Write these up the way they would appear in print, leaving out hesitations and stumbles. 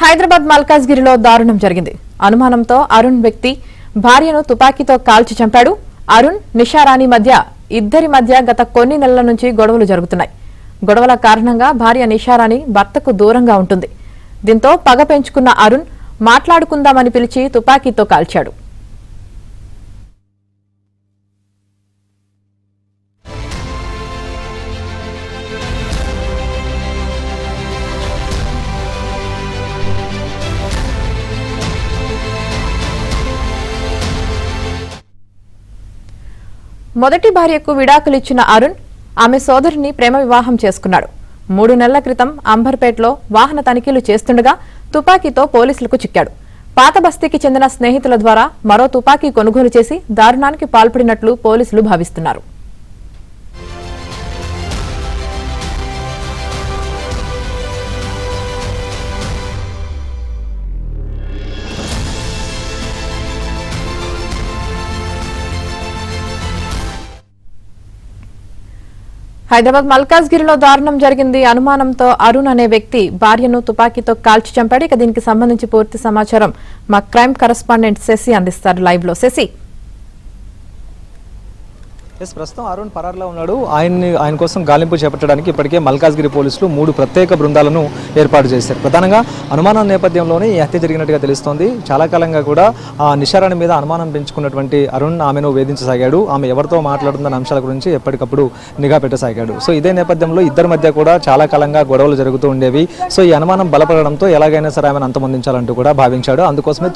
హైదరాబాద్ మల్కాజ్గిరిలో దారుణం జరిగింది. అనుమానంతో అరుణ్ వ్యక్తి భార్యను తుపాకీతో కాల్చి చంపాడు. అరుణ్, నిషారాణి మధ్య ఇద్దరి మధ్య గత కొన్ని నెలల నుంచి గొడవలు జరుగుతున్నాయి. గొడవల కారణంగా భార్య నిషారాణి భర్తకు దూరంగా ఉంటుంది. దీంతో పగ పెంచుకున్న అరుణ్ మాట్లాడుకుందామని పిలిచి తుపాకీతో కాల్చాడు. మొదటి భార్యకు విడాకులిచ్చిన అరుణ్ ఆమె సోదరిని ప్రేమ వివాహం చేసుకున్నాడు. 3 నెలల క్రితం అంబర్పేటలో వాహన తనిఖీలు చేస్తుండగా తుపాకీతో పోలీసులకు చిక్కాడు. పాత బస్తీకి చెందిన స్నేహితుల ద్వారా మరో తుపాకీ కొనుగోలు చేసి దారుణానికి పాల్పడినట్లు పోలీసులు భావిస్తున్నారు. హైదరాబాద్ మల్కాజ్గిరిలో దారుణం జరిగింది. అనుమానంతో అరుణ్ అనే వ్యక్తి భార్యను తుపాకీతో కాల్చి చంపాడు. ఇక దీనికి సంబంధించి పూర్తి సమాచారం మా క్రైమ్ కరెస్పాండెంట్ శశి అందిస్తారు లైవ్ లో. శశి, ప్రస్తుతం అరుణ్ పరారులో ఉన్నాడు. ఆయన కోసం గాలింపు చేపట్టడానికి ఇప్పటికే మల్కాజ్గిరి పోలీసులు 3 ప్రత్యేక బృందాలను ఏర్పాటు చేశారు. ప్రధానంగా అనుమానం నేపథ్యంలోనే ఈ హత్య జరిగినట్టుగా తెలుస్తోంది. చాలా కాలంగా కూడా నిషారాణి మీద అనుమానం పెంచుకున్నటువంటి అరుణ్ ఆమెను వేధించసాగాడు. ఆమె ఎవరితో మాట్లాడుతున్న అంశాల గురించి ఎప్పటికప్పుడు నిఘా పెట్టసాగాడు. సో ఇదే నేపథ్యంలో ఇద్దరి మధ్య కూడా చాలా కాలంగా గొడవలు జరుగుతూ ఉండేవి. సో ఈ అనుమానం బలపడడంతో ఎలాగైనా సరే ఆమెను అంతమొందించాలంటూ కూడా భావించాడు. అందుకోసమే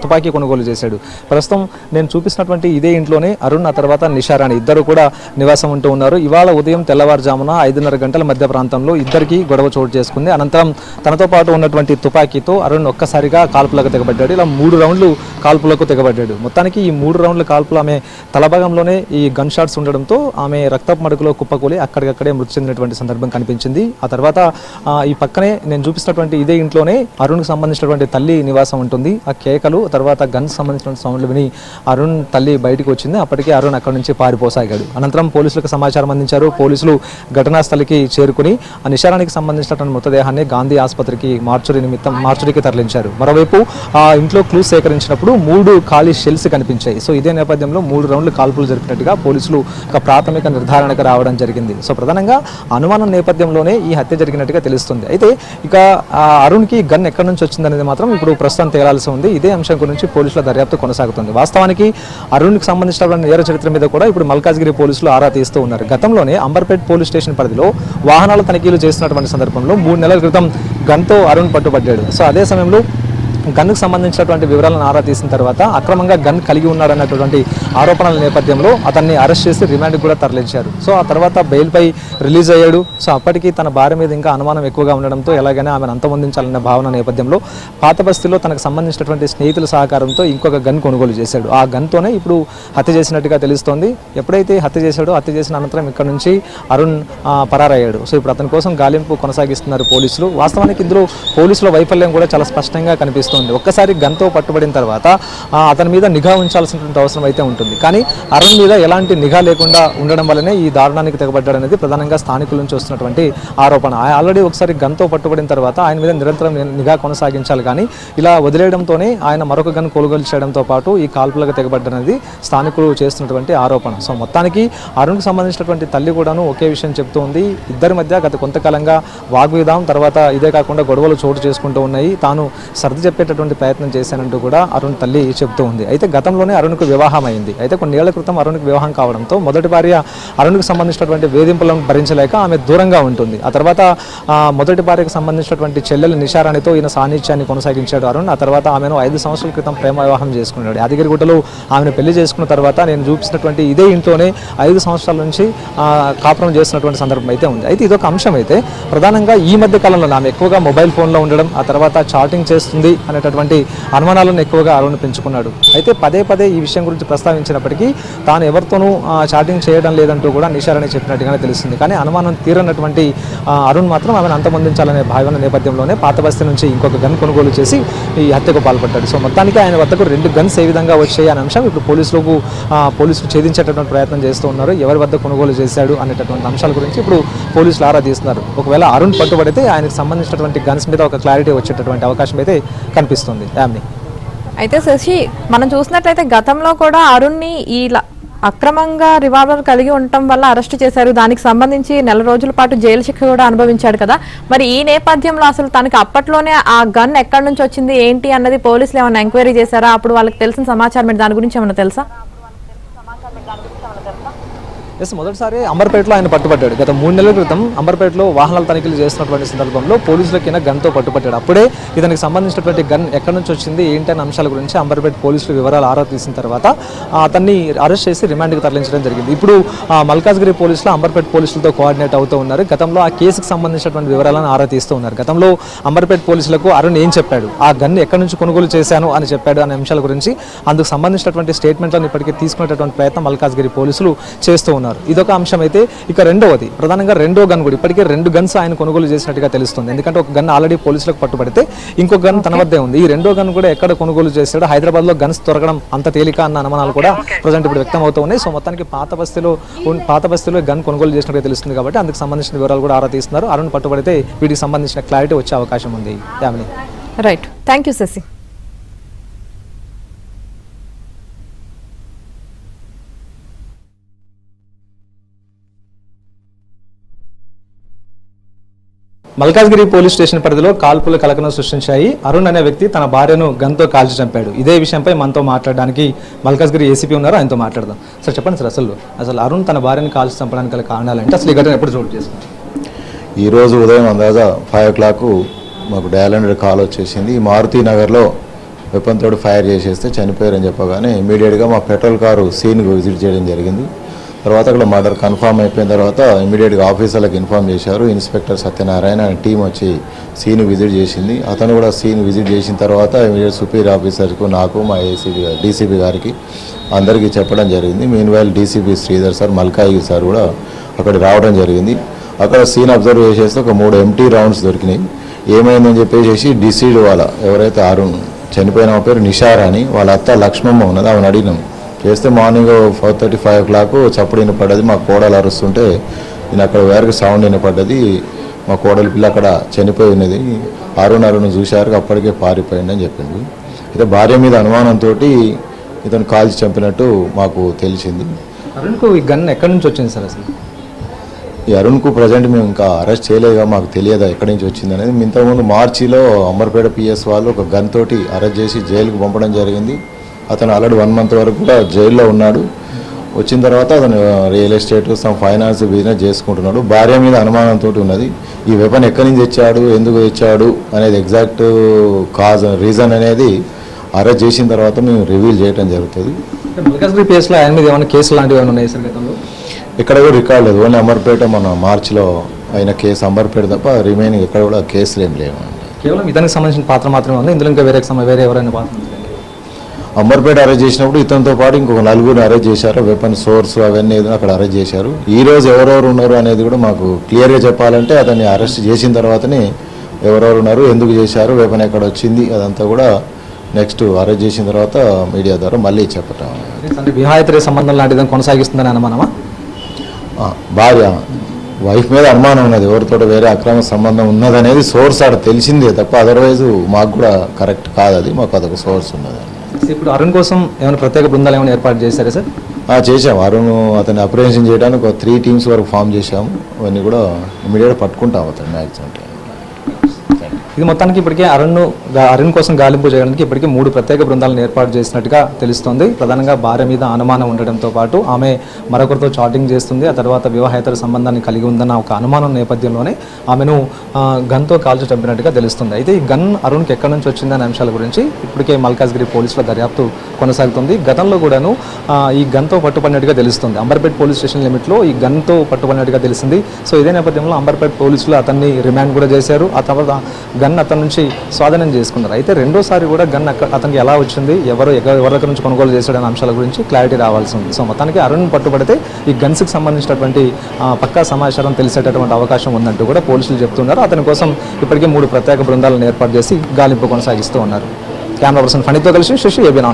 తుపాకీ కొనుగోలు చేశాడు. ప్రస్తుతం నేను చూపిస్తున్నటువంటి ఇదే ఇంట్లోనే అరుణ్, ఆ తర్వాత నిషారాణి ఇద్దరు కూడా నివాసం ఉంటూ ఉన్నారు. ఇవాళ ఉదయం తెల్లవారుజామున 5:30 గంటల మధ్య ప్రాంతంలో ఇద్దరికి గొడవ చోటు చేసుకుంది. అనంతరం తనతో పాటు ఉన్నటువంటి తుపాకీతో అరుణ్ ఒక్కసారిగా కాల్పులకు తెగబడ్డాడు. ఇలా 3 రౌండ్లు కాల్పులకు తెగబడ్డాడు. మొత్తానికి ఈ 3 రౌండ్ల కాల్పులు ఆమె తలభాగంలోనే ఈ గన్ షాట్స్ ఉండడంతో ఆమె రక్తపు మడుగులో కుప్పకూలి అక్కడికక్కడే మృతి చెందినటువంటి సందర్భం కనిపించింది. ఆ తర్వాత ఈ పక్కనే నేను చూపిస్తున్నటువంటి ఇదే ఇంట్లోనే అరుణ్కి సంబంధించినటువంటి తల్లి నివాసం ఉంటుంది. ఆ కేకలు తర్వాత గన్ సంబంధించిన సౌండ్లు విని అరుణ్ తల్లి బయటకు వచ్చింది. అప్పటికే అరుణ్ అక్కడి నుంచి పారిపోసాగాడు. అనంతరం పోలీసులకు సమాచారం అందించారు. పోలీసులు ఘటనా స్థలికి చేరుకుని ఆ నిషారానికి సంబంధించినటువంటి మృతదేహాన్ని గాంధీ ఆసుపత్రికి మార్చురీకి తరలించారు. మరోవైపు ఆ ఇంట్లో క్లూస్ సేకరించినప్పుడు 3 ఖాళీ షెల్స్ కనిపించాయి. సో ఇదే నేపథ్యంలో 3 రౌండ్లు కాల్పులు జరిపినట్టుగా పోలీసులు ఒక ప్రాథమిక నిర్ధారణకు రావడం జరిగింది. సో ప్రధానంగా అనుమానం నేపథ్యంలోనే ఈ హత్య జరిగినట్టుగా తెలుస్తుంది. అయితే ఇక అరుణ్కి గన్ ఎక్కడి నుంచి వచ్చిందనేది మాత్రం ఇప్పుడు ప్రస్తుతం తేలాల్సి ఉంది. ఇదే అంశం గురించి పోలీసుల దర్యాప్తు కొనసాగుతుంది. వాస్తవానికి అరుణ్కి సంబంధించినటువంటి నేర చరిత్ర మీద కూడా ఇప్పుడు మల్కాజ్గిరి పోలీసులు ఆరా తీస్తూ ఉన్నారు. గతంలోనే అంబర్పేట్ పోలీస్ స్టేషన్ పరిధిలో వాహనాల తనిఖీలు చేస్తున్నటువంటి సందర్భంలో 3 నెలల క్రితం గన్తో అరుణ్ పట్టుబడ్డాడు. సో అదే సమయంలో గన్కు సంబంధించినటువంటి వివరాలను ఆరా తీసిన తర్వాత అక్రమంగా గన్ కలిగి ఉన్నాడన్నటువంటి ఆరోపణల నేపథ్యంలో అతన్ని అరెస్ట్ చేసి రిమాండ్కి కూడా తరలించారు. సో ఆ తర్వాత బెయిల్పై రిలీజ్ అయ్యాడు. సో అప్పటికి తన భార్య మీద ఇంకా అనుమానం ఎక్కువగా ఉండడంతో ఎలాగైనా ఆమెను అంతమొందించాలనే భావన నేపథ్యంలో పాత బస్తీలో తనకు సంబంధించినటువంటి స్నేహితుల సహకారంతో ఇంకొక గన్ కొనుగోలు చేశాడు. ఆ గన్తోనే ఇప్పుడు హత్య చేసినట్టుగా తెలుస్తోంది. ఎప్పుడైతే హత్య చేసిన అనంతరం ఇక్కడ నుంచి అరుణ్ పరారయ్యాడు. సో ఇప్పుడు అతని కోసం గాలింపు కొనసాగిస్తున్నారు పోలీసులు. వాస్తవానికి ఇందులో పోలీసుల వైఫల్యం కూడా చాలా స్పష్టంగా కనిపిస్తుంది. ఒక్కసారి గన్తో పట్టుబడిన తర్వాత అతని మీద నిఘా ఉంచాల్సినటువంటి అవసరం అయితే ఉంటుంది. కానీ అరుణ్ మీద ఎలాంటి నిఘా లేకుండా ఉండడం వల్లనే ఈ దారుణానికి తెగబడ్డాడనేది ప్రధానంగా స్థానికుల నుంచి వస్తున్నటువంటి ఆరోపణ. ఆల్రెడీ ఒకసారి గన్తో పట్టుబడిన తర్వాత ఆయన మీద నిరంతరం నిఘా కొనసాగించాలి. కానీ ఇలా వదిలేయడంతోనే ఆయన మరొక గన్ కొనుగోలు చేయడంతో పాటు ఈ కాల్పులకు తెగబడ్డనేది స్థానికులు చేస్తున్నటువంటి ఆరోపణ. సో మొత్తానికి అరుణ్కి సంబంధించినటువంటి తల్లి కూడాను ఒకే విషయం చెప్తూ ఉంది. ఇద్దరి మధ్య గత కొంతకాలంగా వాగ్వివాదం తర్వాత ఇదే కాకుండా గొడవలు చోటు చేసుకుంటూ ఉన్నాయి. తాను సర్ది చెప్పేటటువంటి ప్రయత్నం చేశానంటూ కూడా అరుణ్ తల్లి చెప్తూ ఉంది. అయితే గతంలోనే అరుణ్కు వివాహం అయింది. అయితే కొన్ని ఏళ్ల క్రితం అరుణ్కి వివాహం కావడంతో మొదటి భార్య అరుణ్కి సంబంధించినటువంటి వేధింపులను భరించలేక ఆమె దూరంగా ఉంటుంది. ఆ తర్వాత మొదటి భార్యకు సంబంధించినటువంటి చెల్లెలు నిషారాణితో ఈయన సాన్నిధ్యాన్ని కొనసాగించాడు అరుణ్. ఆ తర్వాత ఆమెను 5 సంవత్సరాల క్రితం ప్రేమ వివాహం చేసుకున్నాడు. యాదగిరిగుట్టలో ఆమెను పెళ్లి చేసుకున్న తర్వాత నేను చూపించినటువంటి ఇదే ఇంట్లోనే 5 సంవత్సరాల నుంచి కాపురం చేస్తున్నటువంటి సందర్భం అయితే ఉంది. అయితే ఇదొక అంశం అయితే ప్రధానంగా ఈ మధ్య కాలంలో ఆమె ఎక్కువగా మొబైల్ ఫోన్లో ఉండడం, ఆ తర్వాత చాటింగ్ చేస్తుంది అనే అనేటటువంటి అనుమానాలను ఎక్కువగా అరుణ్ పెంచుకున్నాడు. అయితే పదే పదే ఈ విషయం గురించి ప్రస్తావించినప్పటికీ తాను ఎవరితోనూ చాటింగ్ చేయడం లేదంటూ కూడా నిషారాణి చెప్పినట్టుగానే తెలుస్తుంది. కానీ అనుమానం తీరనటువంటి అరుణ్ మాత్రం ఆమెను అంతమొందించాలనే భావన నేపథ్యంలోనే పాత బస్తీ నుంచి ఇంకొక గన్ కొనుగోలు చేసి ఈ హత్యకు పాల్పడ్డాడు. సో మొత్తానికి ఆయన వద్దకు 2 గన్స్ ఏ విధంగా వచ్చాయి అనే అంశం ఇప్పుడు పోలీసులు ఛేదించేటటువంటి ప్రయత్నం చేస్తూ ఉన్నారు. ఎవరి వద్ద కొనుగోలు చేశాడు అనేటటువంటి అంశాల గురించి ఇప్పుడు పోలీసులు ఆరా తీస్తున్నారు. ఒకవేళ అరుణ్ పట్టుబడితే ఆయనకు సంబంధించినటువంటి గన్స్ మీద ఒక క్లారిటీ వచ్చేటటువంటి అవకాశం అయితే కనిపిస్తుంది. యామ్ని అయితే శశి, మనం చూసినట్లయితే గతంలో కూడా అరుణ్ని ఇలా అక్రమంగా రివాల్వర్ కలిగి ఉండటం వల్ల అరెస్ట్ చేశారు. దానికి సంబంధించి 4 రోజుల పాటు జైలు శిక్ష కూడా అనుభవించాడు కదా. మరి ఈ నేపథ్యంలో అసలు తనకి అప్పట్లోనే ఆ గన్ ఎక్కడి నుంచి వచ్చింది ఏంటి అన్నది పోలీసులు ఏమైనా ఎంక్వైరీ చేశారా? అప్పుడు వాళ్ళకి తెలిసిన సమాచారం మీరు దాని గురించి ఏమైనా తెలుసా? మొదటిసారి అంబర్పేటలో ఆయన పట్టుబడ్డాడు. గత 3 నెలల క్రితం అంబర్పేటలో వాహనాల తనిఖీలు చేస్తున్నటువంటి సందర్భంలో పోలీసులకి గన్తో పట్టుబట్టాడు. అప్పుడే ఇతనికి సంబంధించినటువంటి గన్ ఎక్కడి నుంచి వచ్చింది ఏంటి అనే అంశాల గురించి అంబర్పేట పోలీసులు వివరాలు ఆరా తీసిన తర్వాత అతన్ని అరెస్ట్ చేసి రిమాండ్కి తరలించడం జరిగింది. ఇప్పుడు మల్కాజ్గిరి పోలీసులు అంబర్పేట పోలీసులతో కోఆర్డినేట్ అవుతూ ఉన్నారు. గతంలో ఆ కేసుకు సంబంధించినటువంటి వివరాలను ఆరా తీస్తూ ఉన్నారు. గతంలో అంబర్పేట పోలీసులకు అరుణ్ ఏం చెప్పాడు, ఆ గన్ ఎక్కడి నుంచి కొనుగోలు చేశాను అని చెప్పాడు అనే అంశాల గురించి అందుకు సంబంధించినటువంటి స్టేట్మెంట్లను ఇప్పటికే తీసుకునేటటువంటి ప్రయత్నం మల్కాజ్గిరి పోలీసులు చేస్తూ ఉన్నారు. ఇదొక అంశం అయితే ఇక రెండవది ప్రధానంగా రెండో గన్ కూడా ఇప్పటికే 2 గన్స్ ఆయన కొనుగోలు చేసినట్టుగా తెలుస్తుంది. ఎందుకంటే ఒక గన్ ఆల్రెడీ పోలీసులకు పట్టుబడితే ఇంకో గన్ తన వద్దే ఉంది. ఈ రెండో గన్ కూడా ఎక్కడ కొనుగోలు చేశాడో హైదరాబాద్ లో గన్స్ దొరకడం అంత తేలిక అన్న అనుమానాలు కూడా ప్రజెంట్ ఇప్పుడు వ్యక్తం అవుతూ ఉన్నాయి. సో మొత్తానికి పాత బస్తీలో గన్ కొనుగోలు చేసినట్టుగా తెలుస్తుంది కాబట్టి అందుకు సంబంధించిన వివరాలు కూడా ఆరా తీస్తున్నారు. అరుణ్ పట్టుబడితే వీటికి సంబంధించిన క్లారిటీ వచ్చే అవకాశం ఉంది. Right, thank you Shashi. Malkajgiri police station పరిధిలో కాల్పులు కలకలం సృష్టించాయి. అరుణ్ అనే వ్యక్తి తన భార్యను గన్తో కాల్చి చంపాడు. ఇదే విషయంపై మనతో మాట్లాడడానికి మల్కాజ్గిరి ఏసీపీ ఉన్నారు, ఆయనతో మాట్లాడదాం. సార్ చెప్పండి సార్, అసలు అరుణ్ తన భార్యను కాల్చి చంపడానికి గల కారణాలు అంటే అసలు ఈ ఘటన ఎప్పుడు చోటు చేసుకుంటారు? ఈరోజు ఉదయం అందాజా 5 o'clock మాకు డయల్ 100 కాల్ వచ్చేసింది. మారుతి నగర్లో వెపన్ తోటి ఫైర్ చేసేస్తే చనిపోయారని చెప్పగానే ఇమీడియట్గా మా పెట్రోల్ కారు సీన్కి విజిట్ చేయడం జరిగింది. తర్వాత అక్కడ మర్డర్ కన్ఫామ్ అయిపోయిన తర్వాత ఇమీడియట్గా ఆఫీసర్లకు ఇన్ఫామ్ చేశారు. ఇన్స్పెక్టర్ సత్యనారాయణ అనే టీం వచ్చి సీన్ విజిట్ చేసింది. అతను కూడా సీన్ విజిట్ చేసిన తర్వాత ఇమీడియట్ సుపీరియర్ ఆఫీసర్కు, నాకు, మా డీసీపీ గారికి అందరికీ చెప్పడం జరిగింది. Meanwhile DCP Sridhar sir, Malkai sir కూడా అక్కడికి రావడం జరిగింది. అక్కడ సీన్ అబ్జర్వ్ చేసేస్తే ఒక 3 empty rounds దొరికినాయి. ఏమైందని చెప్పేసి డిసీడ్ వాళ్ళ ఎవరైతే అరుణ్ చనిపోయిన పేరు నిషారాణి, వాళ్ళ అత్త లక్ష్మమ్మ ఉన్నది, ఆమెను అడిగినాం. చేస్తే మార్నింగ్ 4:30, 5 o'clock చప్పుడు వినపడ్డది. మా కోడలు అరుస్తుంటే నేను అక్కడ వేరకు సౌండ్ వినపడ్డది. మా కోడలి పిల్ల అక్కడ చనిపోయి ఉన్నది. అరుణ్ చూశారు, అప్పటికే పారిపోయింది అని చెప్పిండు. అయితే భార్య మీద అనుమానంతో ఇతను కాల్చి చంపినట్టు మాకు తెలిసింది. అరుణ్కు ఈ గన్ ఎక్కడి నుంచి వచ్చింది సార్? అసలు ఈ అరుణ్కు ప్రజెంట్ మేము ఇంకా అరెస్ట్ చేయలేదుగా, మాకు తెలియదా ఎక్కడి నుంచి వచ్చింది అనేది. ఇంతకుముందు మార్చిలో అంబర్పేట పిఎస్ వాళ్ళు ఒక గన్ తోటి అరెస్ట్ చేసి జైలుకు పంపడం జరిగింది. అతను ఆల్రెడీ 1 month వరకు కూడా జైల్లో ఉన్నాడు. వచ్చిన తర్వాత అతను real estate, some finance business చేసుకుంటున్నాడు. భార్య మీద అనుమానంతో ఉన్నది. ఈ వెపన్ ఎక్కడి నుంచి తెచ్చాడు, ఎందుకు తెచ్చాడు అనేది ఎగ్జాక్ట్ రీజన్ అనేది అరెస్ట్ చేసిన తర్వాత మేము రివీల్ చేయడం జరుగుతుంది. మల్కాజ్గిరి పిఎస్లో ఆయన మీద ఏమైనా కేసులు లాంటివి ఏమైనా ఉన్నాయి సార్ గతంలో? ఇక్కడ కూడా రికార్డ్ లేదు. ఓన్లీ అంబర్పేట మన మార్చిలో అయిన కేసు అంబర్పేట తప్ప రిమైనింగ్ ఎక్కడ కూడా కేసులు ఏం లేవు. కేవలం ఇతనికి సంబంధించిన పాత్ర మాత్రమే ఉంది, ఇందులో ఇంకా వేరే ఎవరైనా పాత్ర? అంబర్పేట అరెస్ట్ చేసినప్పుడు ఇతనితో పాటు ఇంకొక 4 అరెస్ట్ చేశారు. వెపన్ సోర్స్ అవన్నీ అక్కడ అరెస్ట్ చేశారు. ఈ రోజు ఎవరెవరు ఉన్నారు అనేది కూడా మాకు క్లియర్గా చెప్పాలంటే అతన్ని అరెస్ట్ చేసిన తర్వాతనే ఎవరెవరు ఉన్నారు, ఎందుకు చేశారు, వెపన్ ఎక్కడ వచ్చింది, అదంతా కూడా నెక్స్ట్ అరెస్ట్ చేసిన తర్వాత మీడియా ద్వారా మళ్ళీ చెప్పటం. వివాహేతర సంబంధం లాంటిది కొనసాగిస్తుందని అనుమానమా? భార్య వైఫ్ మీద అనుమానం ఉన్నది, ఎవరితో వేరే అక్రమ సంబంధం ఉన్నదనేది సోర్స్ ఆడ తెలిసిందే తప్ప అదర్వైజ్ మాకు కూడా కరెక్ట్ కాదు. అది మాకు అదొక సోర్స్ ఉన్నది. ఇప్పుడు అరుణ్ కోసం ఏమైనా ప్రత్యేక బృందాలు ఏమైనా ఏర్పాటు చేశారా సార్? చేసాము. అరుణ్ అతన్ని అప్రిహెన్షన్ చేయడానికి ఒక 3 teams వరకు ఫామ్ చేశాము. అవన్నీ కూడా ఇమీడియట్గా పట్టుకుంటాము అతను మ్యాక్సిమం. ఇది మొత్తానికి ఇప్పటికే అరుణ్ కోసం గాలింపు చేయడానికి ఇప్పటికే 3 ప్రత్యేక బృందాలను ఏర్పాటు చేసినట్టుగా తెలుస్తోంది. ప్రధానంగా భార్య మీద అనుమానం ఉండడంతో పాటు ఆమె మరొకరితో చాటింగ్ చేస్తుంది, ఆ తర్వాత వివాహేతర సంబంధాన్ని కలిగి ఉందన్న ఒక అనుమానం నేపథ్యంలోనే ఆమెను గన్తో కాల్చి చంపినట్టుగా తెలుస్తుంది. అయితే ఈ గన్ అరుణ్కి ఎక్కడి నుంచి వచ్చిందనే అంశాల గురించి ఇప్పటికే మల్కాజ్గిరి పోలీసుల దర్యాప్తు కొనసాగుతుంది. గతంలో కూడాను ఈ గన్తో పట్టుబడినట్టుగా తెలుస్తుంది. అంబర్పేట పోలీస్ స్టేషన్ లిమిట్లో ఈ గన్తో పట్టుబడినట్టుగా తెలిసింది. సో ఇదే నేపథ్యంలో అంబర్పేట పోలీసులు అతన్ని రిమాండ్ కూడా చేశారు. ఆ తర్వాత గన్ అతని నుంచి స్వాధీనం చేసుకున్నారు. అయితే రెండోసారి కూడా గన్ అతనికి ఎలా వచ్చింది, ఎవరి దగ్గర నుంచి కొనుగోలు చేశాడనే అంశాల గురించి క్లారిటీ రావాల్సి ఉంది. సో మొత్తానికి అరుణ్ పట్టుబడితే ఈ గన్స్కి సంబంధించినటువంటి పక్కా సమాచారం తెలిసేటటువంటి అవకాశం ఉందంటూ కూడా పోలీసులు చెప్తున్నారు. అతని కోసం ఇప్పటికే 3 ప్రత్యేక బృందాలను ఏర్పాటు చేసి గాలింపు కొనసాగిస్తూ ఉన్నారు. కెమెరా పర్సన్ ఫణితో కలిసి శశి, ఏబీ9.